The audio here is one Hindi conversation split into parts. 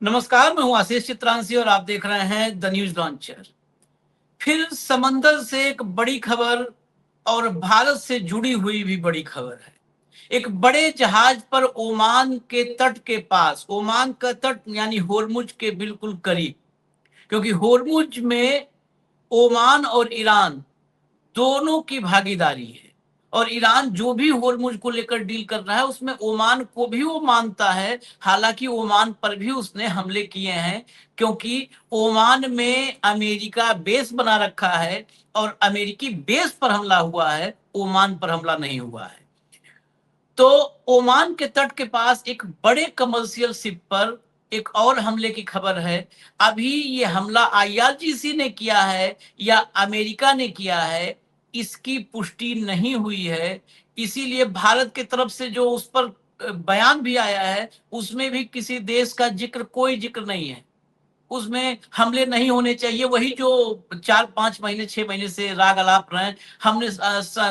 नमस्कार, मैं हूं आशीष चित्रांशी और आप देख रहे हैं द न्यूज लॉन्चर। फिर समंदर से एक बड़ी खबर और भारत से जुड़ी हुई भी बड़ी खबर है। एक बड़े जहाज पर ओमान के तट के पास, ओमान का तट यानी होर्मुज के बिल्कुल करीब, क्योंकि होर्मुज में ओमान और ईरान दोनों की भागीदारी है। और ईरान जो भी होर्मुज को लेकर डील कर रहा है उसमें ओमान को भी वो मानता है। हालांकि ओमान पर भी उसने हमले किए हैं, क्योंकि ओमान में अमेरिका बेस बना रखा है और अमेरिकी बेस पर हमला हुआ है, ओमान पर हमला नहीं हुआ है। तो ओमान के तट के पास एक बड़े कमर्शियल शिप पर एक और हमले की खबर है। अभी ये हमला आईआरजीसी ने किया है या अमेरिका ने किया है, इसकी पुष्टि नहीं हुई है। इसीलिए भारत की तरफ से जो उस पर बयान भी आया है, उसमें भी किसी देश का जिक्र, कोई जिक्र नहीं है। उसमें हमले नहीं होने चाहिए, वही जो 4-5 महीने 6 महीने से राग अलाप रहे हैं। हमने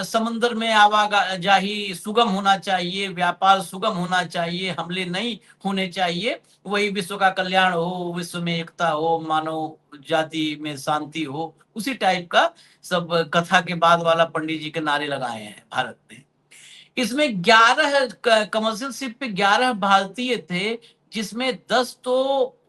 समंदर में आवाजाही सुगम होना चाहिए, व्यापार सुगम होना चाहिए, हमले नहीं होने चाहिए। वही विश्व का कल्याण हो, विश्व में एकता हो, मानव जाति में शांति हो, उसी टाइप का सब कथा के बाद वाला पंडित जी के नारे लगाए हैं भारत ने। इसमें 11 कमर्शियल शिप पे 11 भारतीय थे, जिसमें 10 तो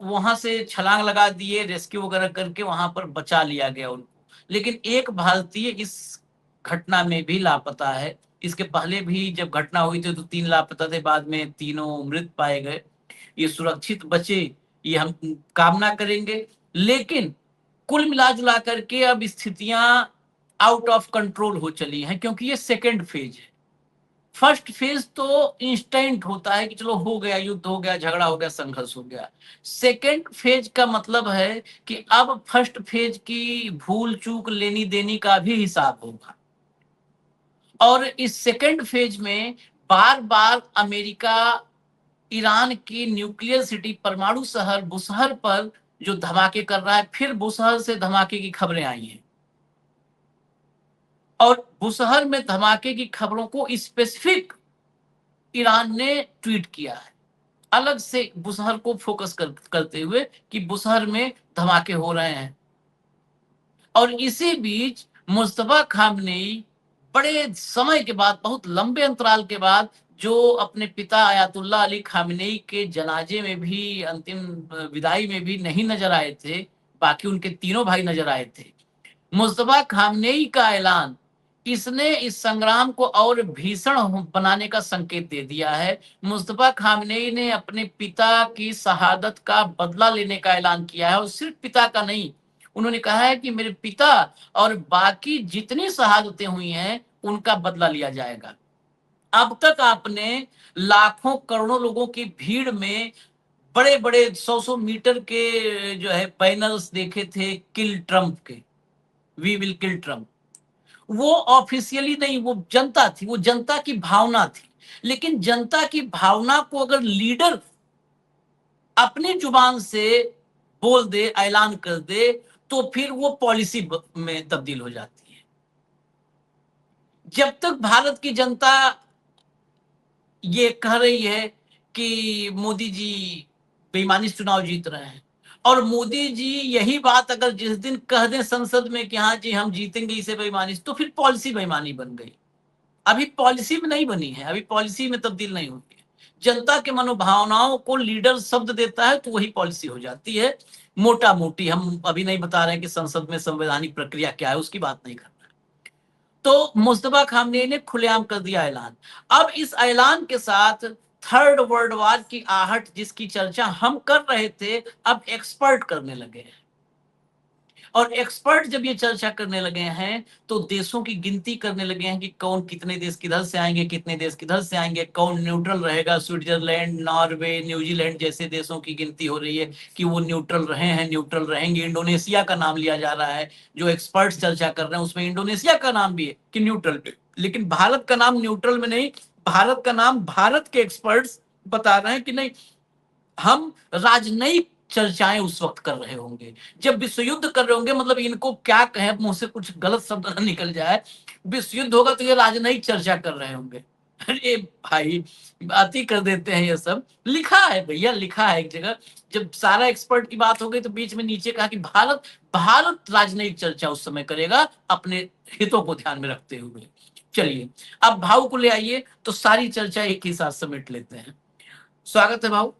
वहां से छलांग लगा दिए, रेस्क्यू वगैरह करके वहां पर बचा लिया गया उनको। लेकिन एक भारतीय इस घटना में भी लापता है। इसके पहले भी जब घटना हुई थी तो 3 लापता थे, बाद में तीनों मृत पाए गए। ये सुरक्षित बचे, ये हम कामना करेंगे। लेकिन कुल मिला जुला करके अब स्थितियां आउट ऑफ कंट्रोल हो चली हैं, क्योंकि ये सेकेंड फेज है। फर्स्ट फेज तो इंस्टेंट होता है कि चलो हो गया, युद्ध हो गया, झगड़ा हो गया, संघर्ष हो गया। सेकेंड फेज का मतलब है कि अब फर्स्ट फेज की भूल चूक लेनी देनी का भी हिसाब होगा। और इस सेकेंड फेज में बार बार अमेरिका ईरान की न्यूक्लियर सिटी, परमाणु शहर बुशहर पर जो धमाके कर रहा है, फिर बुशहर से धमाके की खबरें आई हैं। और बुशहर में धमाके की खबरों को स्पेसिफिक ईरान ने ट्वीट किया है, अलग से बुशहर को फोकस करते हुए कि बुशहर में धमाके हो रहे हैं। और इसी बीच मुस्तफा खामनेई बड़े समय के बाद, बहुत लंबे अंतराल के बाद, जो अपने पिता आयतुल्ला अली खामनेई के जनाजे में भी, अंतिम विदाई में भी नहीं नजर आए थे, बाकी उनके तीनों भाई नजर आए थे। मुस्तफा खामनेई का ऐलान, इसने इस संग्राम को और भीषण बनाने का संकेत दे दिया है। मुस्तफा खामनेई ने अपने पिता की शहादत का बदला लेने का ऐलान किया है, और सिर्फ पिता का नहीं, उन्होंने कहा है कि मेरे पिता और बाकी जितनी शहादतें हुई हैं उनका बदला लिया जाएगा। अब तक आपने लाखों करोड़ों लोगों की भीड़ में बड़े बड़े 100-100 मीटर के जो है बैनर्स देखे थे, किल ट्रंप के, वी विल किल ट्रंप। वो ऑफिशियली नहीं, वो जनता थी, वो जनता की भावना थी। लेकिन जनता की भावना को अगर लीडर अपनी जुबान से बोल दे, ऐलान कर दे, तो फिर वो पॉलिसी में तब्दील हो जाती है। जब तक भारत की जनता ये कह रही है कि मोदी जी बेईमानी से चुनाव जीत रहे हैं, और मोदी जी यही बात अगर जिस दिन कह दें संसद में कि हाँ जी हम जीतेंगे इसे बेईमानी से, तो फिर पॉलिसी बेईमानी बन गई। अभी पॉलिसी में नहीं बनी है, अभी पॉलिसी में तब्दील नहीं होती है। जनता के मनोभावनाओं को लीडर शब्द देता है तो वही पॉलिसी हो जाती है। मोटा मोटी हम अभी नहीं बता रहे हैं कि संसद में संवैधानिक प्रक्रिया क्या है, उसकी बात नहीं कर रहे। तो मुस्तफा खामनेई ने खुलेआम कर दिया ऐलान। अब इस ऐलान के साथ थर्ड वर्ल्ड वॉर की आहट, जिसकी चर्चा हम कर रहे थे, अब एक्सपर्ट करने लगे हैं। और एक्सपर्ट जब ये चर्चा करने लगे हैं तो देशों की गिनती करने लगे हैं कि कौन, कितने देश किधर से आएंगे, कितने देश किधर से आएंगे, कौन न्यूट्रल रहेगा। स्विट्जरलैंड, नॉर्वे, न्यूजीलैंड जैसे देशों की गिनती हो रही है कि वो न्यूट्रल रहे हैं, न्यूट्रल रहेंगे। इंडोनेशिया का नाम लिया जा रहा है, जो एक्सपर्ट्स चर्चा कर रहे हैं उसमें इंडोनेशिया का नाम भी है कि न्यूट्रल पे। लेकिन भारत का नाम न्यूट्रल में नहीं, भारत का नाम भारत के एक्सपर्ट्स बता रहे हैं कि नहीं, हम राजनयिक चर्चाएं उस वक्त कर रहे होंगे जब विश्व युद्ध कर रहे होंगे। मतलब इनको क्या कहें, मुंह से कुछ गलत शब्द न निकल जाए, विश्व युद्ध होगा तो ये राजनयिक चर्चा कर रहे होंगे। अरे भाई, बात ही कर देते हैं ये सब। लिखा है भैया, लिखा है एक जगह। जब सारा एक्सपर्ट की बात हो गई तो बीच में नीचे कहा कि भारत भारत राजनयिक चर्चा उस समय करेगा अपने हितों को ध्यान में रखते हुए। चलिए, अब भाव को ले आइए तो सारी चर्चा एक ही साथ समेट लेते हैं। स्वागत है भाव।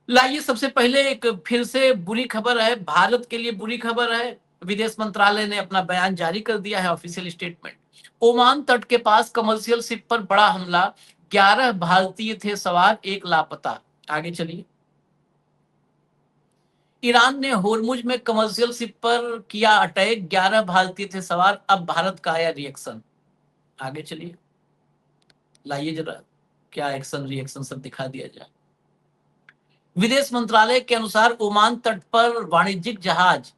लाइए, सबसे पहले एक फिर से बुरी खबर है, भारत के लिए बुरी खबर है। विदेश मंत्रालय ने अपना बयान जारी कर दिया है, ऑफिशियल स्टेटमेंट। ओमान तट के पास कमर्शियल शिप पर बड़ा हमला, 11 भारतीय थे सवार, एक लापता। आगे चलिए। ईरान ने होर्मुज में कमर्शियल शिप पर किया अटैक, 11 भारतीय थे सवार, अब भारत का आया रिएक्शन। आगे चलिए, लाइए जरा क्या एक्शन रिएक्शन सब दिखा दिया जाए। विदेश मंत्रालय के अनुसार ओमान तट पर वाणिज्यिक जहाज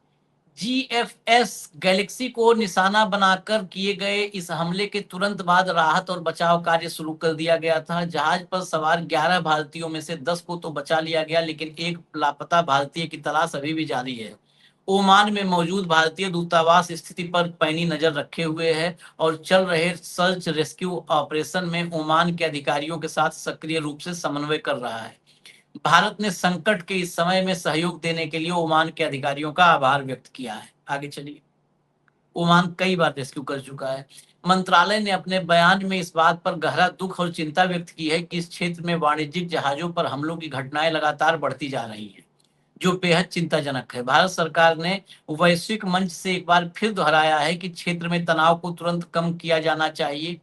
जीएफएस गैलेक्सी को निशाना बनाकर किए गए इस हमले के तुरंत बाद राहत और बचाव कार्य शुरू कर दिया गया था। जहाज पर सवार 11 भारतीयों में से 10 को तो बचा लिया गया, लेकिन एक लापता भारतीय की तलाश अभी भी जारी है। ओमान में मौजूद भारतीय दूतावास स्थिति पर पैनी नजर रखे हुए है और चल रहे सर्च रेस्क्यू ऑपरेशन में ओमान के अधिकारियों के साथ सक्रिय रूप से समन्वय कर रहा है। भारत ने संकट के इस समय में सहयोग देने के लिए ओमान के अधिकारियों का आभार व्यक्त किया है। आगे चलिए। ओमान कई बार रेस्क्यू कर चुका है। मंत्रालय ने अपने बयान में इस बात पर गहरा दुख और चिंता व्यक्त की है कि इस क्षेत्र में वाणिज्यिक जहाजों पर हमलों की घटनाएं लगातार बढ़ती जा रही हैं, जो बेहद चिंताजनक है। भारत सरकार ने वैश्विक मंच से एक बार फिर दोहराया है कि क्षेत्र में तनाव को तुरंत कम किया जाना चाहिए।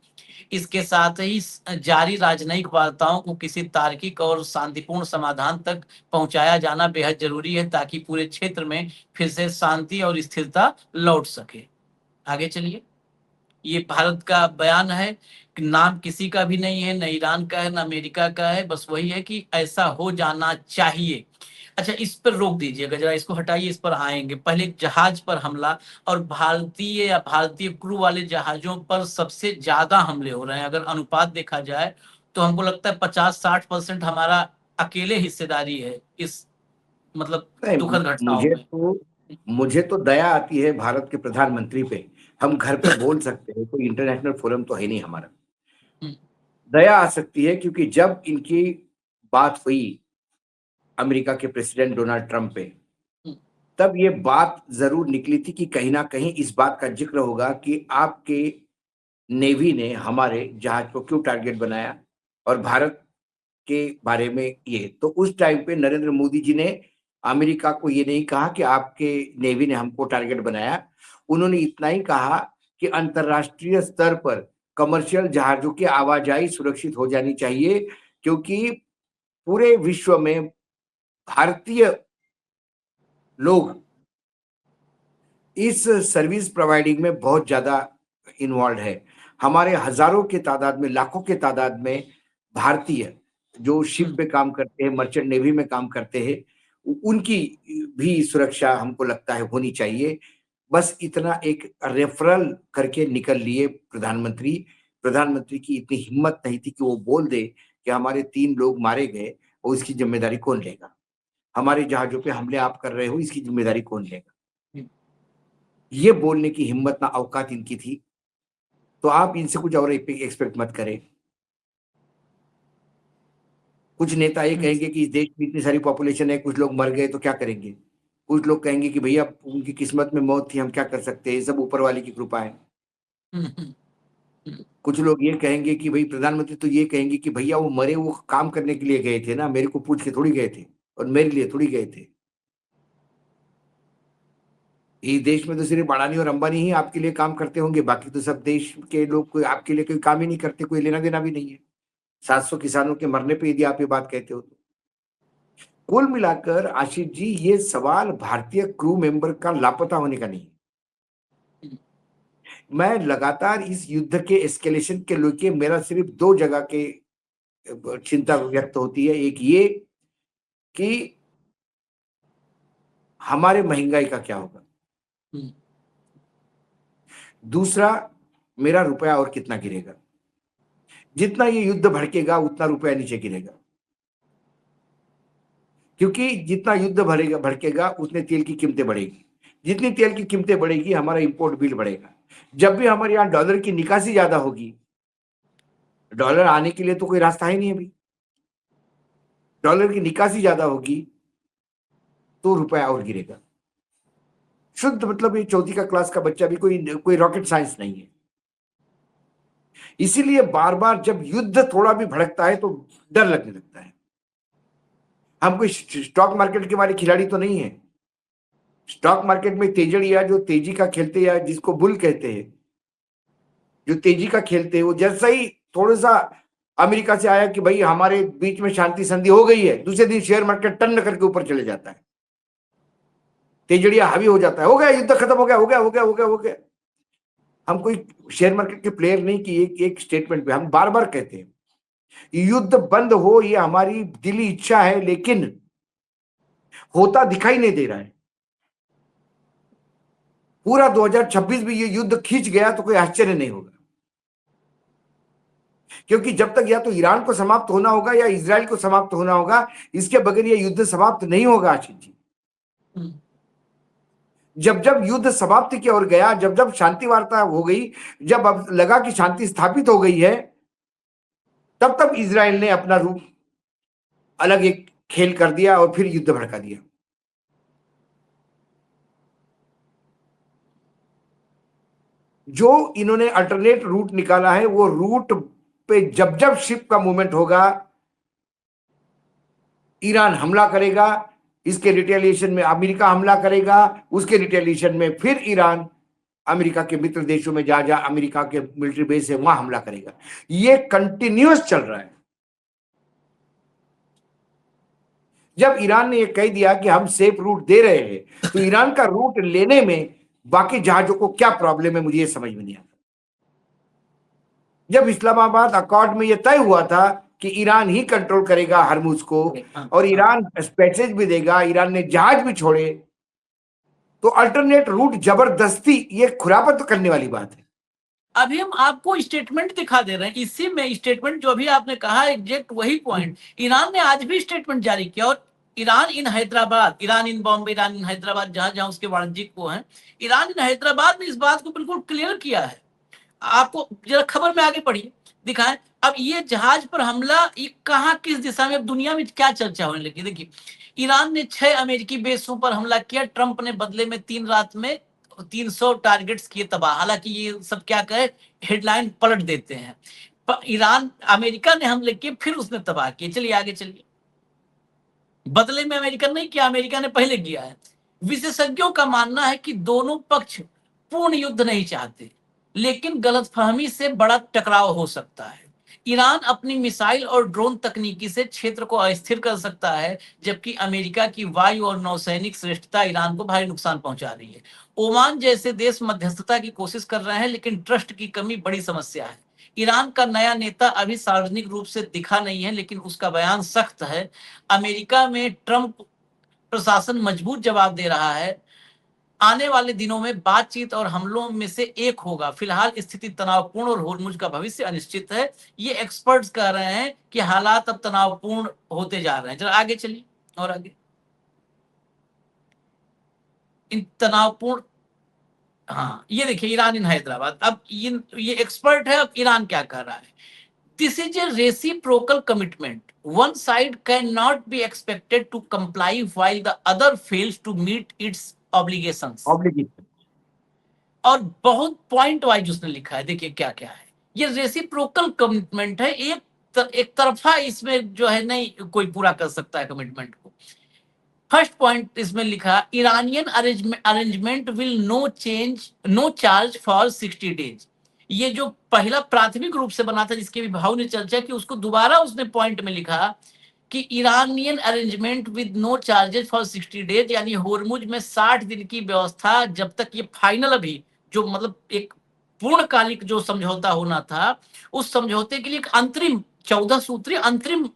इसके साथ ही जारी राजनयिक वार्ताओं को किसी तार्किक और शांतिपूर्ण समाधान तक पहुंचाया जाना बेहद जरूरी है, ताकि पूरे क्षेत्र में फिर से शांति और स्थिरता लौट सके। आगे चलिए। ये भारत का बयान है कि नाम किसी का भी नहीं है, न ईरान का है, न अमेरिका का है, बस वही है कि ऐसा हो जाना चाहिए। अच्छा, इस पर रोक दीजिएगा जरा, इसको हटाइए, इस पर आएंगे। पहले एक जहाज पर हमला, और भारतीय या भारतीय क्रू वाले जहाजों पर सबसे ज्यादा हमले हो रहे हैं। अगर अनुपात देखा जाए तो हमको लगता है 50-60% हमारा अकेले हिस्सेदारी है इस मतलब नहीं, दुखद घटनाओं में। मुझे तो दया आती है भारत के प्रधानमंत्री पे। हम घर पे बोल सकते हैं, कोई इंटरनेशनल फोरम तो है नहीं हमारा। दया आ सकती है क्योंकि जब इनकी बात हुई अमेरिका के प्रेसिडेंट डोनाल्ड ट्रंप पे, तब ये बात जरूर निकली थी कि कहीं ना कहीं इस बात का जिक्र होगा कि आपके नेवी ने हमारे जहाज को क्यों टारगेट बनाया और भारत के बारे में ये। तो उस टाइम पे नरेंद्र मोदी जी ने अमेरिका को ये नहीं कहा कि आपके नेवी ने हमको टारगेट बनाया। उन्होंने इतना ही कहा कि अंतर्राष्ट्रीय स्तर पर कमर्शियल जहाजों की आवाजाही सुरक्षित हो जानी चाहिए, क्योंकि पूरे विश्व में भारतीय लोग इस सर्विस प्रोवाइडिंग में बहुत ज्यादा इन्वॉल्व है। हमारे हजारों के तादाद में, लाखों के तादाद में भारतीय जो शिप पे काम करते हैं, मर्चेंट नेवी में काम करते हैं, उनकी भी सुरक्षा हमको लगता है होनी चाहिए। बस इतना एक रेफरल करके निकल लिए प्रधानमंत्री की इतनी हिम्मत नहीं थी कि वो बोल दे कि हमारे 3 लोग मारे गए और इसकी जिम्मेदारी कौन लेगा, हमारे जहाजों पे हमले आप कर रहे हो, इसकी जिम्मेदारी कौन लेगा। ये बोलने की हिम्मत ना औकात इनकी थी। तो आप इनसे कुछ और एक्सपेक्ट मत करें। कुछ नेता ये कहेंगे कि इस देश में इतनी सारी पॉपुलेशन है, कुछ लोग मर गए तो क्या करेंगे। कुछ लोग कहेंगे कि भैया उनकी किस्मत में मौत थी, हम क्या कर सकते हैं, सब ऊपर वाले की कृपा है। कुछ लोग ये कहेंगे कि भाई प्रधानमंत्री तो ये कहेंगे कि भैया वो मरे, वो काम करने के लिए गए थे ना, मेरे को पूछ के थोड़ी गए थे और मेरे लिए थोड़ी गए थे। इस देश में तो सिर्फ अडानी और अंबानी ही आपके लिए काम करते होंगे, बाकी तो सब देश के लोग कोई आपके लिए कोई काम ही नहीं करते, कोई लेना देना भी नहीं है। 700 किसानों के मरने पे यदि आप ये बात कहते हो तो। कुल मिलाकर आशीष जी, ये सवाल भारतीय क्रू मेंबर का लापता होने का नहीं। मैं लगातार इस युद्ध के एस्केलेशन के लेके मेरा सिर्फ 2 जगह के चिंता व्यक्त होती है। एक ये कि हमारे महंगाई का क्या होगा, दूसरा मेरा रुपया और कितना गिरेगा। जितना ये युद्ध भड़केगा उतना रुपया नीचे गिरेगा, क्योंकि जितना युद्ध भड़केगा उतने तेल की कीमतें बढ़ेगी। जितनी तेल की कीमतें बढ़ेगी हमारा इंपोर्ट बिल बढ़ेगा। जब भी हमारे यहाँ डॉलर की निकासी ज्यादा होगी, डॉलर आने के लिए तो कोई रास्ता ही नहीं है अभी। डॉलर की निकासी ज्यादा होगी तो रुपया और गिरेगा। शुद्ध मतलब ये चौथी का क्लास का बच्चा भी कोई रॉकेट साइंस नहीं है। इसीलिए बार बार जब युद्ध थोड़ा भी भड़कता है तो डर लगने लगता है। हम कोई स्टॉक मार्केट के वाले खिलाड़ी तो नहीं है। स्टॉक मार्केट में तेजड़िया जो तेजी का खेलते हैं, जिसको बुल कहते हैं, जो तेजी का खेलते हैं, वो जैसा ही थोड़ा सा अमेरिका से आया कि भाई हमारे बीच में शांति संधि हो गई है, दूसरे दिन शेयर मार्केट टन करके ऊपर चले जाता है, तेजड़िया हावी हो जाता है, हो गया युद्ध खत्म, हो गया हो गया हो गया हो गया हो गया। हम कोई शेयर मार्केट के प्लेयर नहीं कि एक स्टेटमेंट पे हम बार बार कहते हैं युद्ध बंद हो, ये हमारी दिली इच्छा है, लेकिन होता दिखाई नहीं दे रहा है। पूरा 2026 भी ये युद्ध खींच गया तो कोई आश्चर्य नहीं होगा, क्योंकि जब तक या तो ईरान को समाप्त होना होगा या इजराइल को समाप्त होना होगा, इसके बगैर ये युद्ध समाप्त नहीं होगा आशीष जी। जब जब युद्ध समाप्ति की ओर गया, जब जब शांति वार्ता हो गई, जब अब लगा कि शांति स्थापित हो गई है, तब तब इजराइल ने अपना रूप अलग एक खेल कर दिया और फिर युद्ध भड़का दिया। जो इन्होंने अल्टरनेट रूट निकाला है, वो रूट पे जब जब शिप का मूवमेंट होगा, ईरान हमला करेगा, इसके रिटेलिएशन में अमेरिका हमला करेगा, उसके रिटेलिएशन में फिर ईरान अमेरिका के मित्र देशों में जा जा अमेरिका के मिलिट्री बेस है वहां हमला करेगा। ये कंटिन्यूअस चल रहा है। जब ईरान ने ये कह दिया कि हम सेफ रूट दे रहे हैं, तो ईरान का रूट लेने में बाकी जहाजों को क्या प्रॉब्लम है, मुझे ये समझ में नहीं आता। जब इस्लामाबाद अकॉर्ड में ये तय हुआ था कि ईरान ही कंट्रोल करेगा हरमुज को और ईरान पैसेज भी देगा, ईरान ने जहाज भी छोड़े, तो अल्टरनेट रूट जबरदस्ती, ये खुरापत करने वाली बात है। अभी हम आपको स्टेटमेंट दिखा दे रहे हैं, इसी में स्टेटमेंट जो अभी आपने कहा एग्जैक्ट वही पॉइंट ईरान ने आज भी स्टेटमेंट जारी किया। और ईरान इन हैदराबाद, ईरान इन बॉम्बे, ईरान इन हैदराबाद, जहां जहां उसके वाणिज्यिक वो हैं, ईरान इन हैदराबाद ने इस बात को बिल्कुल क्लियर किया है। आपको जरा खबर में आगे पढ़िए, दिखाएं। अब ये जहाज पर हमला ये कहां किस दिशा में, अब दुनिया में क्या चर्चा होने लगी। देखिए, ईरान ने 6 अमेरिकी बेसों पर हमला किया। ट्रंप ने बदले में 3 रात में 300 टारगेट्स किए तबाह। हालांकि ये सब क्या कहे, हेडलाइन पलट देते हैं। ईरान, अमेरिका ने हमले किए, फिर उसने तबाह किए। चलिए आगे चलिए। बदले में अमेरिका नहीं किया, अमेरिका ने पहले किया है। विशेषज्ञों का मानना है कि दोनों पक्ष पूर्ण युद्ध नहीं चाहते, लेकिन गलतफहमी से बड़ा टकराव हो सकता है। ईरान अपनी मिसाइल और ड्रोन तकनीकी से क्षेत्र को अस्थिर कर सकता है, जबकि अमेरिका की वायु और नौसैनिक श्रेष्ठता ईरान को भारी नुकसान पहुंचा रही है। ओमान जैसे देश मध्यस्थता की कोशिश कर रहे हैं, लेकिन ट्रस्ट की कमी बड़ी समस्या है। ईरान का नया नेता अभी सार्वजनिक रूप से दिखा नहीं है, लेकिन उसका बयान सख्त है। अमेरिका में ट्रंप प्रशासन मजबूत जवाब दे रहा है। आने वाले दिनों में बातचीत और हमलों में से एक होगा। फिलहाल स्थिति तनावपूर्ण और होर्मुज का भविष्य अनिश्चित है। ये एक्सपर्ट्स कह रहे हैं कि हालात अब तनावपूर्ण होते जा रहे हैं। जरा आगे चलिए और आगे। इन तनावपूर्ण, हाँ ये देखिए, ईरान इन हैदराबाद। अब ये एक्सपर्ट है। अब ईरान क्या कह रहा है, this is a reciprocal commitment, one side cannot be expected to comply while the other fails to meet its obligations। और बहुत पॉइंट वाइज उसने लिखा है, देखिए क्या क्या है। ये रेसिप्रोकल कमिटमेंट है, एक तरफा इसमें जो है नहीं कोई पूरा कर सकता है कमिटमेंट को। फर्स्ट पॉइंट इसमें लिखा, Iranian arrangement will no charge for 60 days. ये जो पहला प्राथमिक रूप से बना था, जिसके भी भाव ने चर्चा की, उसको दोबारा उसने पॉइंट में लिखा कि Iranian arrangement with no charges for 60 days, यानी होर्मुज में 60 दिन की व्यवस्था, जब तक ये फाइनल अभी जो मतलब एक पूर्णकालिक जो समझौता होना था, उस समझौते के लिए एक अंतरिम 14 सूत्रीय अंतरिम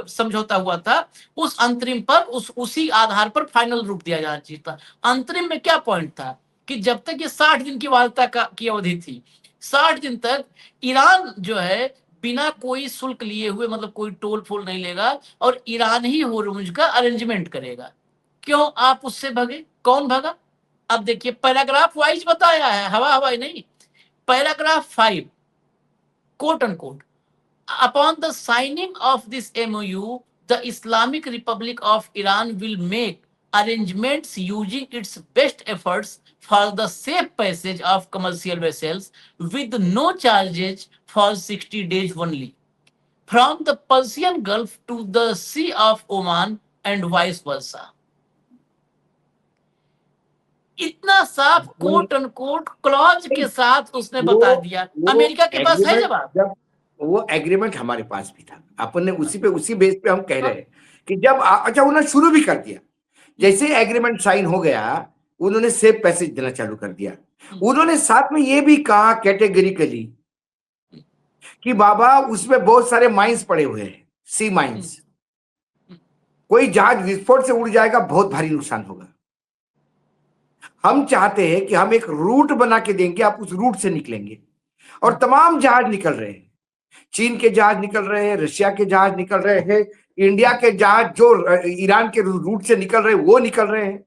समझौता हुआ था, उस अंतरिम पर उसी आधार पर फाइनल रूप दिया जाना चाहिए था। अंतरिम में क्या पॉइंट था कि जब तक ये 60 दिन की वार्ता की अवधि थी, 60 दिन तक ईरान जो है बिना कोई शुल्क लिए हुए, मतलब कोई टोल फोल नहीं लेगा, और ईरान ही होर्मुज का अरेंजमेंट करेगा। क्यों आप उससे भगे, कौन भगा? अब देखिए, पैराग्राफ वाइज बताया है, हवा हवाई नहीं। Paragraph 5 quote unquote, Upon the signing of this MOU, the Islamic Republic of Iran will make arrangements using its best efforts for the safe passage of commercial vessels with no charges for 60 days only, from the Persian Gulf to the Sea of Oman and vice versa. इतना साफ कोट अनकोट क्लॉज के साथ उसने बता दिया। अमेरिका के पास है जवाब। जब वो एग्रीमेंट हमारे पास भी था, अपन ने उसी बेस पे हम कह रहे हैं कि जब अच्छा उन्होंने शुरू भी कर दिया, जैसे एग्रीमेंट साइन हो गया उन्होंने सेफ पैसेज देना चालू कर दिया। उन्होंने साथ में ये भी कहा कैटेगरिकली कि बाबा उसमें बहुत सारे माइंस पड़े हुए हैं, सी माइंस, कोई जहाज विस्फोट से उड़ जाएगा बहुत भारी नुकसान होगा। हम चाहते हैं कि हम एक रूट बना के देंगे, आप उस रूट से निकलेंगे। और तमाम जहाज निकल रहे हैं, चीन के जहाज निकल रहे हैं, रशिया के जहाज निकल रहे हैं, इंडिया के जहाज जो ईरान के रूट से निकल रहे हैं वो निकल रहे हैं।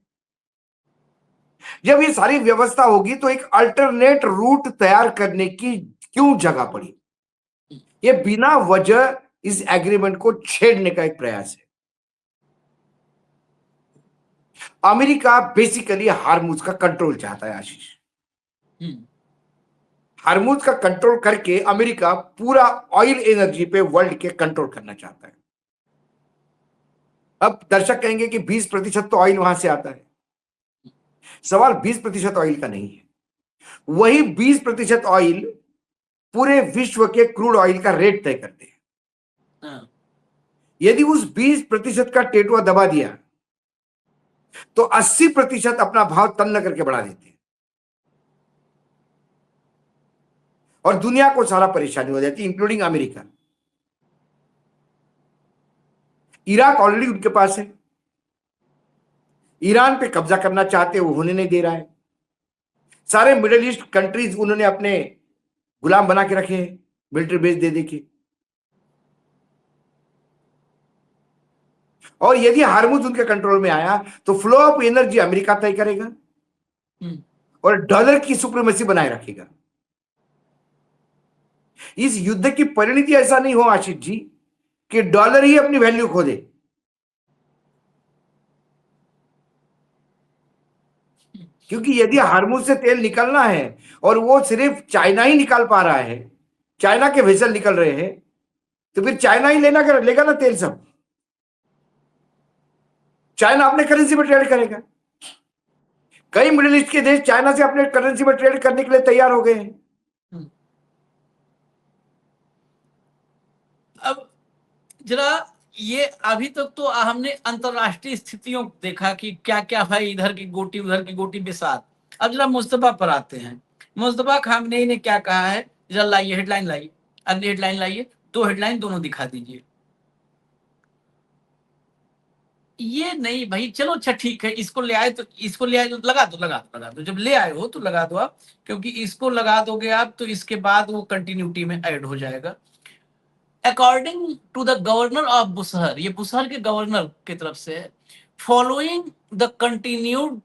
जब ये सारी व्यवस्था होगी तो एक अल्टरनेट रूट तैयार करने की क्यों जगह पड़ी? ये बिना वजह इस एग्रीमेंट को छेड़ने का एक प्रयास है। अमेरिका बेसिकली हार्मुज का कंट्रोल चाहता है आशीष। हार्मुज का कंट्रोल करके अमेरिका पूरा ऑयल एनर्जी पे वर्ल्ड के कंट्रोल करना चाहता है। अब दर्शक कहेंगे कि 20% तो ऑयल वहां से आता है। सवाल 20% ऑयल का नहीं है, वही 20% ऑयल पूरे विश्व के क्रूड ऑयल का रेट तय करते हैं। यदि उस 20% का टेटुआ दबा दिया तो 80% अपना भाव तन्न करके बढ़ा देते हैं और दुनिया को सारा परेशानी हो जाती है, इंक्लूडिंग अमेरिका। इराक ऑलरेडी उनके पास है, ईरान पे कब्जा करना चाहते हैं, वो होने नहीं दे रहा है। सारे मिडिल ईस्ट कंट्रीज उन्होंने अपने गुलाम बना के रखे हैं, मिलिट्री बेस दे के। और यदि हार्मुज उनके कंट्रोल में आया तो फ्लो ऑफ एनर्जी अमेरिका तय करेगा और डॉलर की सुप्रीमेसी बनाए रखेगा। इस युद्ध की परिणति ऐसा नहीं हो आशीष जी कि डॉलर ही अपनी वैल्यू खो दे। क्योंकि यदि हार्मुज से तेल निकलना है और वो सिर्फ चाइना ही निकाल पा रहा है, चाइना के वेसल निकल रहे हैं, तो फिर चाइना ही लेगा ना तेल सब। चाइना अपने करेंसी में ट्रेड करेगा। कई मिडिल ईस्ट के देश चाइना से अपने करेंसी में ट्रेड करने के लिए तैयार हो गए हैं। अब जरा ये अभी तक तो हमने अंतरराष्ट्रीय स्थितियों देखा कि क्या क्या है, इधर की गोटी उधर की गोटी बिसात। अब जरा मुस्तफा पर आते हैं। मुस्तफा खामनेई ने क्या कहा है, जरा लाइए हेडलाइन लाइए, अगली हेडलाइन लाइए, 2 हेडलाइन दोनों दिखा दीजिए। ये नहीं भाई, चलो अच्छा ठीक है, इसको ले आए तो लगा दो। जब ले आए हो तो लगा दो आप, क्योंकि इसको लगा दोगे आप तो इसके बाद वो कंटिन्यूटी में ऐड हो जाएगा। According to the governor of Bushahr, ये बुसहर के गवर्नर की तरफ से, following the continued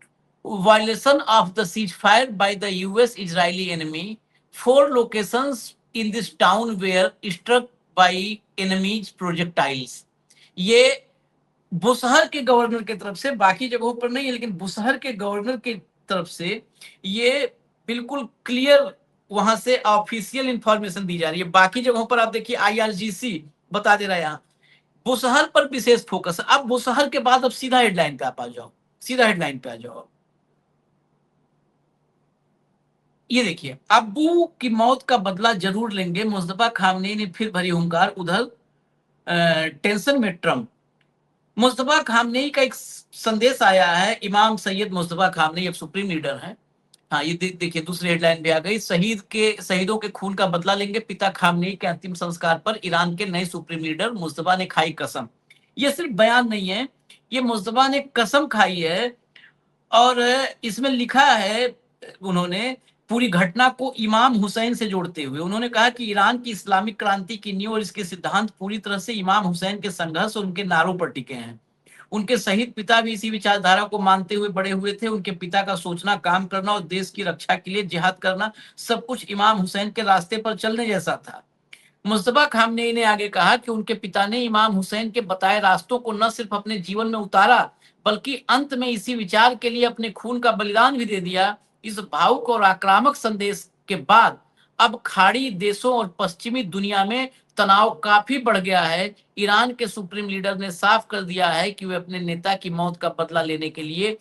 violation of the ceasefire by the US Israeli enemy, 4 locations in this town were struck by enemy's projectiles। ये बुसहर के गवर्नर की तरफ से, बाकी जगहों पर नहीं है, लेकिन बुसहर के गवर्नर की तरफ से ये बिल्कुल क्लियर वहां से ऑफिशियल इंफॉर्मेशन दी जा रही है। बाकी जगहों पर आप देखिए IRGC बता दे रहा है, यहाँ बुसहर पर विशेष फोकस है। अब बुसहर के बाद अब सीधा हेडलाइन पे आप आ जाओ, सीधा हेडलाइन पे आ जाओ। ये देखिए, अब्बू की मौत का बदला जरूर लेंगे, मुस्तफा खामनेई ने फिर भरी हुंकार। उधर टेंशन में ट्रंप। मुस्तफा खामनेई का एक संदेश आया है। इमाम सैयद मुस्तफा खामनेई एक सुप्रीम लीडर है। हाँ, ये देखिए दूसरी हेडलाइन भी आ गई। शहीदों के खून का बदला लेंगे, पिता खामनेई के अंतिम संस्कार पर ईरान के नए सुप्रीम लीडर मुस्तफा ने खाई कसम। ये सिर्फ बयान नहीं है, ये मुस्तफा ने कसम खाई है। और इसमें लिखा है उन्होंने पूरी घटना को इमाम हुसैन से जोड़ते हुए, उन्होंने कहा कि ईरान की इस्लामिक क्रांति की नींव और इसके सिद्धांत पूरी तरह से इमाम हुसैन के संघर्ष और उनके नारों पर टिके हैं। उनके शहीद पिता भी इसी विचारधारा को मानते हुए बड़े हुए थे। उनके पिता का सोचना, काम करना और देश की रक्षा के लिए जिहाद करना, सब कुछ इमाम हुसैन के रास्ते पर चलने जैसा था। मुस्तफा खामनेई ने आगे कहा कि उनके पिता ने इमाम हुसैन के बताए रास्तों को न सिर्फ अपने जीवन में उतारा बल्कि अंत में इसी विचार के लिए अपने खून का बलिदान भी दे दिया। इस भावुक और आक्रामक संदेश के बाद अब खाड़ी देशों और पश्चिमी दुनिया में तनाव काफी बढ़ गया है। ईरान के सुप्रीम लीडर ने साफ कर दिया है कि वे अपने नेता की मौत का बदला लेने के लिए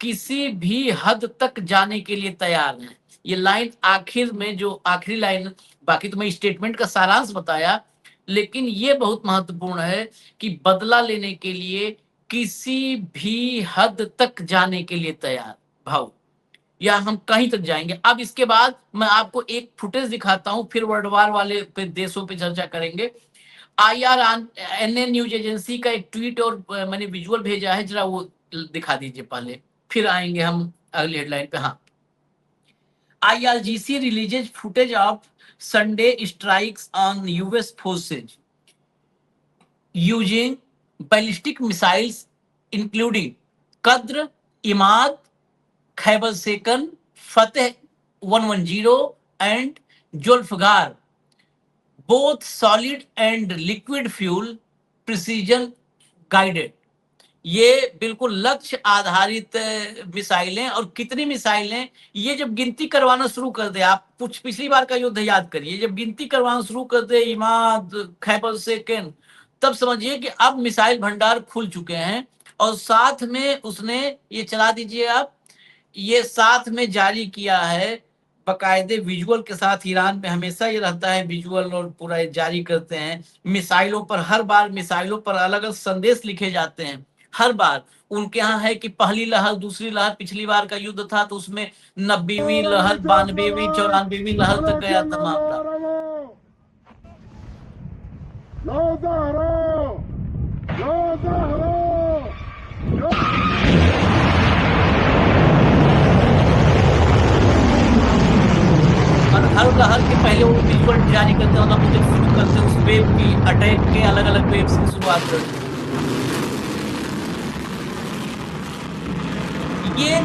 किसी भी हद तक जाने के लिए तैयार हैं। ये लाइन आखिर में जो आखिरी लाइन, बाकी तो मैं स्टेटमेंट का सारांश बताया, लेकिन ये बहुत महत्वपूर्ण है कि बदला लेने के लिए किसी भी हद तक जाने के लिए तैयार भाव, या हम कहीं तक जाएंगे। अब इसके बाद मैं आपको एक फुटेज दिखाता हूं, फिर वर्ल्ड वार वाले पे देशों पे चर्चा करेंगे। IRNA न्यूज एजेंसी का एक ट्वीट और मैंने विजुअल भेजा है, जरा वो दिखा दीजिए पहले, फिर आएंगे हम अगली हेडलाइन पे। हाँ, IRGC releases footage of Sunday strikes on US forces using ballistic missiles including Qadr, Imad, Khyber Second, Fateh 110 and Zulfiqar, both solid and liquid fuel precision guided। ये बिल्कुल लक्ष्य आधारित मिसाइलें, और कितनी मिसाइलें, ये जब गिनती करवाना शुरू कर दे, आप कुछ पिछली बार का युद्ध याद करिए, जब गिनती करवाना शुरू कर दे इमाद, खैबर सेकंड, तब समझिए कि अब मिसाइल भंडार खुल चुके हैं। और साथ में उसने ये चला दीजिए आप, ये साथ में जारी किया है बाकायदे विजुअल के साथ। ईरान में हमेशा ये रहता है विजुअल, और पूरा जारी करते हैं मिसाइलों पर। हर बार मिसाइलों पर अलग अलग संदेश लिखे जाते हैं। हर बार उनके यहाँ है कि पहली लहर, दूसरी लहर, पिछली बार का युद्ध था तो उसमें 90वीं लहर, 92वीं, 94वीं लहर तक गया था मामला। और हर लहर के पहले वो विजुअल जारी करते हैं, मतलब मुझे शुरू करते हैं उस वेव की, अटैक के अलग अलग वेव की शुरुआत करते हैं। ये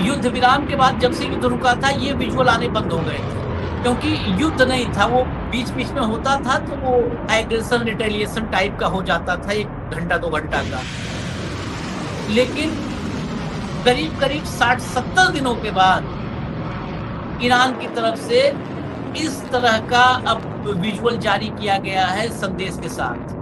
युद्ध विराम के बाद जब से युद्ध रुका था, ये विजुअल आने बंद हो गए थे, क्योंकि युद्ध नहीं था, वो बीच बीच में होता था तो वो एग्रेशन रिटेलिएशन टाइप का हो जाता था, 1 घंटा 2 घंटा का। लेकिन करीब करीब 60-70 दिनों के बाद ईरान की तरफ से इस तरह का अब विजुअल जारी किया गया है संदेश के साथ।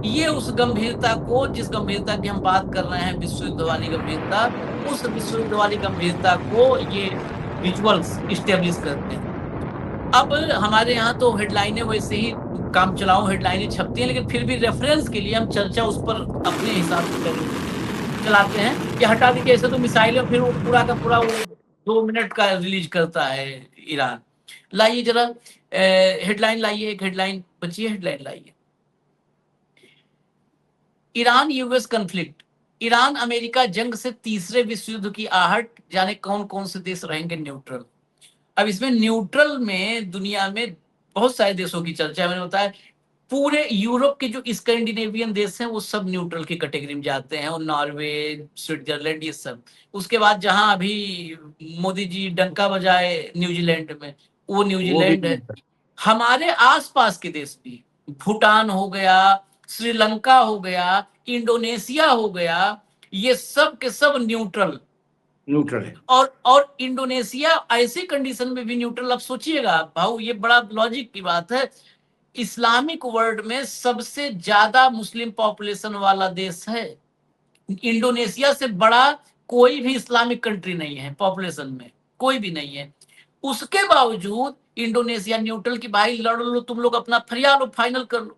ये उस गंभीरता को, जिस गंभीरता की हम बात कर रहे हैं, विश्व युद्ध वाली गंभीरता, उस विश्व युद्ध वाली गंभीरता को ये विजुअल्स स्टेब्लिश करते हैं। अब हमारे यहाँ तो हेडलाइनें वैसे ही काम चलाओ हेडलाइनें छपती हैं, लेकिन फिर भी रेफरेंस के लिए हम चर्चा उस पर अपने हिसाब से चलाते हैं कि हटा दीजिए ऐसे तो मिसाइलें, फिर वो पूरा का पूरा वो 2 मिनट का रिलीज करता है ईरान। लाइए जरा हेडलाइन लाइए, एक हेडलाइन बची है, हेडलाइन लाइए। Iran US conflict, Iran America जंग से तीसरे विश्व युद्ध की आहट, जाने कौन कौन से देश रहेंगे न्यूट्रल। अब इसमें न्यूट्रल में दुनिया में बहुत सारे देशों की चर्चा है। मैंने बताया पूरे यूरोप के जो स्कैंडिनेवियन देश हैं वो सब न्यूट्रल की कैटेगरी में जाते हैं, और नॉर्वे, स्विट्जरलैंड, ये सब। उसके बाद जहां अभी मोदी जी डंका बजाए न्यूजीलैंड में, वो न्यूजीलैंड है। हमारे आसपास के देश भी, भूटान हो गया, श्रीलंका हो गया, इंडोनेशिया हो गया, ये सब के सब न्यूट्रल है। और इंडोनेशिया ऐसी कंडीशन में भी न्यूट्रल। अब सोचिएगा भाऊ, ये बड़ा लॉजिक की बात है, इस्लामिक वर्ल्ड में सबसे ज्यादा मुस्लिम पॉपुलेशन वाला देश है। इंडोनेशिया से बड़ा कोई भी इस्लामिक कंट्री नहीं है पॉपुलेशन में, कोई भी नहीं है। उसके बावजूद इंडोनेशिया न्यूट्रल की, भाई लड़ लो तुम लोग, अपना फरिया लो, फाइनल कर लो,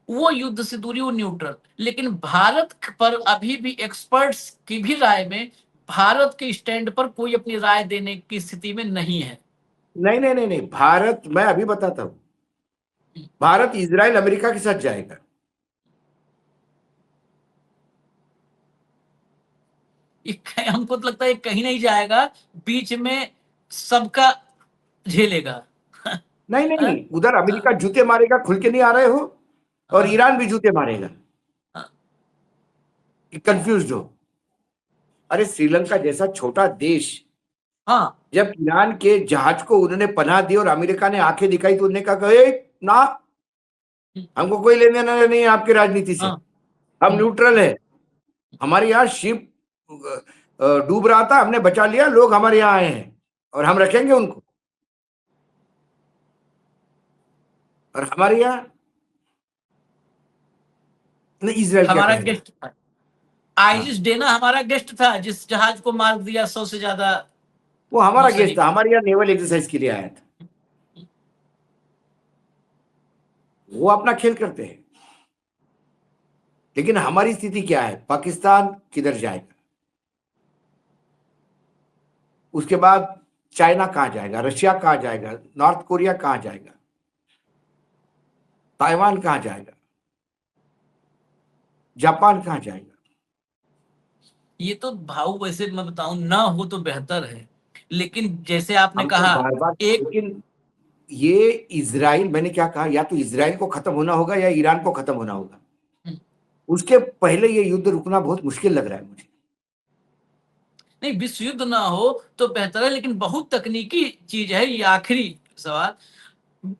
वो युद्ध से दूरी, वो न्यूट्रल। लेकिन भारत पर अभी भी एक्सपर्ट्स की भी राय में भारत के स्टैंड पर कोई अपनी राय देने की स्थिति में नहीं है। नहीं नहीं नहीं नहीं, भारत, मैं अभी बताता हूं, भारत इजराइल अमेरिका के साथ जाएगा। हमको तो लगता है कहीं नहीं जाएगा, बीच में सबका झेलेगा। नहीं नहीं, उधर अमेरिका जूते मारेगा, खुल के नहीं आ रहे हो, और ईरान भी जूते मारेगा, कंफ्यूज हो। अरे श्रीलंका जैसा छोटा देश हाँ जब ईरान के जहाज को उन्होंने पनाह दी और अमेरिका ने आंखें दिखाई तो उन्होंने कहा "ए, ना, हमको कोई लेना देना नहीं है आपकी राजनीति से, हाँ हम न्यूट्रल है, हमारे यहाँ शिप डूब रहा था, हमने बचा लिया, लोग हमारे यहाँ आए हैं और हम रखेंगे उनको। और हमारे यहाँ इजराइल क्या हमारा कह रहा है? गेस्ट था, हाँ, आइसिस डेना हमारा गेस्ट था, जिस जहाज को मार दिया 100 से ज्यादा वो हमारा गेस्ट नौसैनिक। था, हमारे यहाँ नेवल एक्सरसाइज के लिए आया था। वो अपना खेल करते हैं, लेकिन हमारी स्थिति क्या है? पाकिस्तान किधर जाएगा, उसके बाद चाइना कहां जाएगा, रशिया कहां जाएगा, नॉर्थ कोरिया कहां जाएगा, ताइवान कहां जाएगा, जापान कहां जाएगा? ये तो भाव वैसे मैं बताऊं ना हो तो बेहतर है, लेकिन जैसे आपने हम तो कहा बार बार, एक लेकिन ये इजराइल, मैंने क्या कहा, या तो इजराइल को खत्म होना होगा या ईरान को खत्म होना होगा। उसके पहले ये युद्ध रुकना बहुत मुश्किल लग रहा है मुझे। नहीं, विश्व युद्ध ना हो तो बेहतर है, लेकिन बहुत तकनीकी चीज है ये। आखिरी सवाल,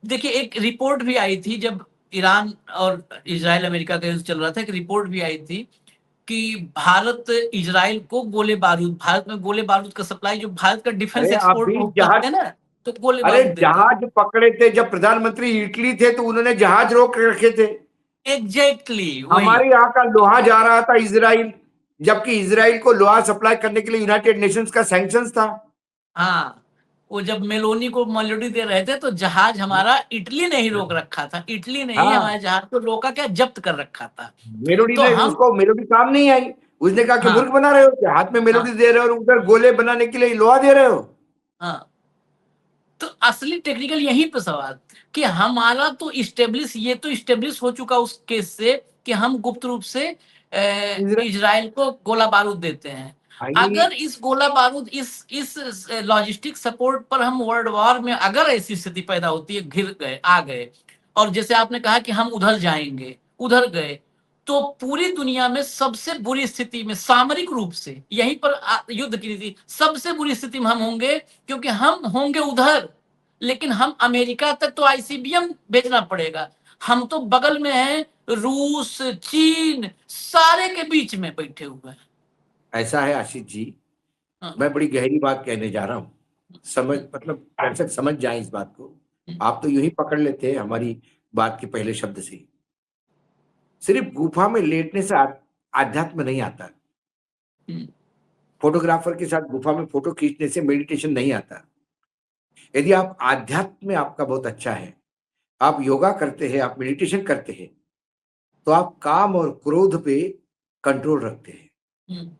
देखिए एक रिपोर्ट भी आई थी जब ईरान और इजराइल अमेरिका का युद्ध चल रहा था, एक रिपोर्ट भी आई थी कि भारत इजराइल को गोले बारूद, भारत में गोले बारूद का सप्लाई, जो भारत का डिफेंस अरे आप एक्सपोर्ट भी बहुत जहाज, करते हैं ना, तो गोले अरे बारूद देते हैं। जहाज पकड़े थे जब प्रधानमंत्री इटली थे तो उन्होंने जहाज रोक रखे थे। एग्जैक्टली वही। हमारे यहाँ का लोहा जा रहा था इजराइल, जबकि इजराइल को लोहा सप्लाई करने के लिए यूनाइटेड नेशंस का सैंक्शंस था। हाँ, वो जब मेलोनी को मेलोडी दे रहे थे तो जहाज हमारा इटली ने ही रोक रखा था, इटली ने ही हाँ, हमारे जहाज को रोका, क्या जब्त कर रखा था। मेलोडी तो ने, हम, उसको मेलोडी काम नहीं आई। उसने कहा कि मूर्ख हाँ बना रहे हो क्या, हाथ में मेलोडी हाँ दे रहे हो और उधर गोले बनाने के लिए लोहा दे रहे हो। हाँ, तो असली टेक्निकल यहीं पे सवाल कि हमारा तो इस्टेब्लिश, ये तो इस्टेब्लिश हो चुका उस केस से कि हम गुप्त रूप से इजराइल इजराइल को गोला बारूद देते हैं। भाई, अगर इस गोला बारूद, इस लॉजिस्टिक सपोर्ट पर हम वर्ल्ड वॉर में अगर ऐसी स्थिति पैदा होती है, घिर गए, आ गए, और जैसे आपने कहा कि हम उधर जाएंगे, उधर गए, तो पूरी दुनिया में सबसे बुरी स्थिति में, सामरिक रूप से यहीं पर युद्ध की नीति, सबसे बुरी स्थिति में हम होंगे, क्योंकि हम होंगे उधर, लेकिन हम अमेरिका तक तो आईसीबीएम भेजना पड़ेगा। हम तो बगल में हैं, रूस, चीन, सारे के बीच में बैठे हुए हैं। ऐसा है आशीष जी, हाँ, मैं बड़ी गहरी बात कहने जा रहा हूँ, समझ, मतलब दर्शक समझ जाए इस बात को। आप तो यूं ही पकड़ लेते हैं हमारी बात के पहले शब्द से ही। सिर्फ गुफा में लेटने से आध्यात्म नहीं आता, फोटोग्राफर के साथ गुफा में फोटो खींचने से मेडिटेशन नहीं आता। यदि आप आध्यात्म में आपका बहुत अच्छा है, आप योगा करते हैं, आप मेडिटेशन करते हैं, तो आप काम और क्रोध पे कंट्रोल रखते हैं।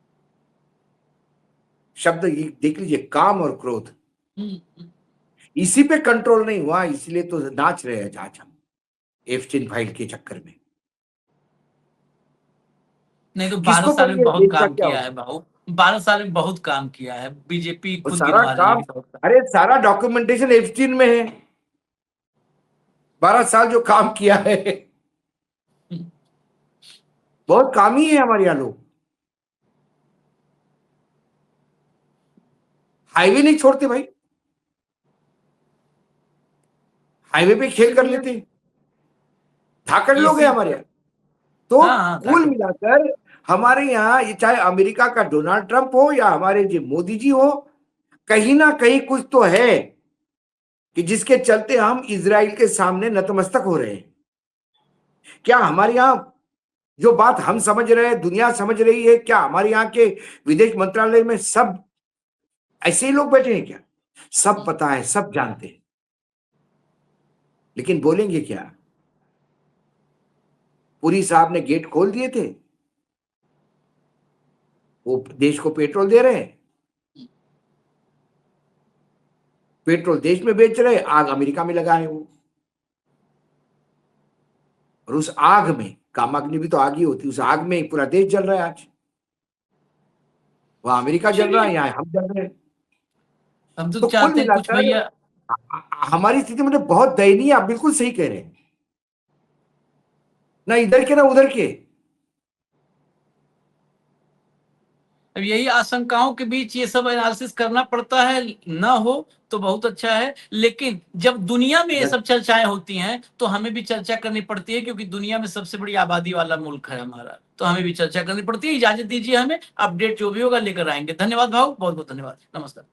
शब्द ये देख लीजिए, काम और क्रोध, इसी पे कंट्रोल नहीं हुआ, इसलिए तो नाच रहे हैं आज हम एफस्टीन फाइल के चक्कर में। नहीं तो 12 किसको साल में पता है बहुत देश का काम क्या किया है होता है? भाऊ, 12 साल में बहुत काम किया है, बीजेपी वो खुद सारा गिनवा रही काम, है। अरे सारा डॉक्यूमेंटेशन एफस्टीन में है, 12 साल जो काम किया है, बहुत काम ही है हमारे यहाँ लोग। हाईवे नहीं छोड़ते भाई, हाईवे पे खेल कर इसीलिए, लेते हैं, धाकड़ लोग हैं इसी, हमारे यहाँ। तो हाँ हाँ कुल ताकत, मिलाकर हमारे यहाँ, ये चाहे अमेरिका का डोनाल्ड ट्रंप हो या हमारे जो मोदी जी हो, कहीं ना कहीं कुछ तो है कि जिसके चलते हम इजराइल के सामने नतमस्तक हो रहे हैं। क्या हमारे यहाँ जो बात हम समझ रहे हैं, दुनिया समझ रही है, क्या हमारे यहाँ के विदेश मंत्रालय में सब ऐसे ही लोग बैठे हैं क्या? सब पता है, सब जानते हैं, लेकिन बोलेंगे क्या? पुरी साहब ने गेट खोल दिए थे, वो देश को पेट्रोल दे रहे हैं, पेट्रोल देश में बेच रहे हैं, आग अमेरिका में लगाए वो, और उस आग में, कामाग्नि भी तो आग ही होती है, उस आग में ही पूरा देश जल रहा है आज। वहां अमेरिका जल रहा है, चलिए, यहाँ हम जल रहे हैं। हम तो तो कुल चाहते हैं कुछ मिलाकर भैया, हमारी स्थिति मतलब बहुत दयनीय, आप बिल्कुल सही कह रहे हैं, ना इधर के ना उधर के। अब यही आशंकाओं के बीच ये सब एनालिसिस करना पड़ता है, ना हो तो बहुत अच्छा है, लेकिन जब दुनिया में ये सब चर्चाएं होती हैं तो हमें भी चर्चा करनी पड़ती है, क्योंकि दुनिया में सबसे बड़ी आबादी वाला मुल्क है हमारा, तो हमें भी चर्चा करनी पड़ती है। इजाजत दीजिए, हमें अपडेट जो भी होगा लेकर आएंगे। धन्यवाद भाऊ, बहुत बहुत धन्यवाद, नमस्कार।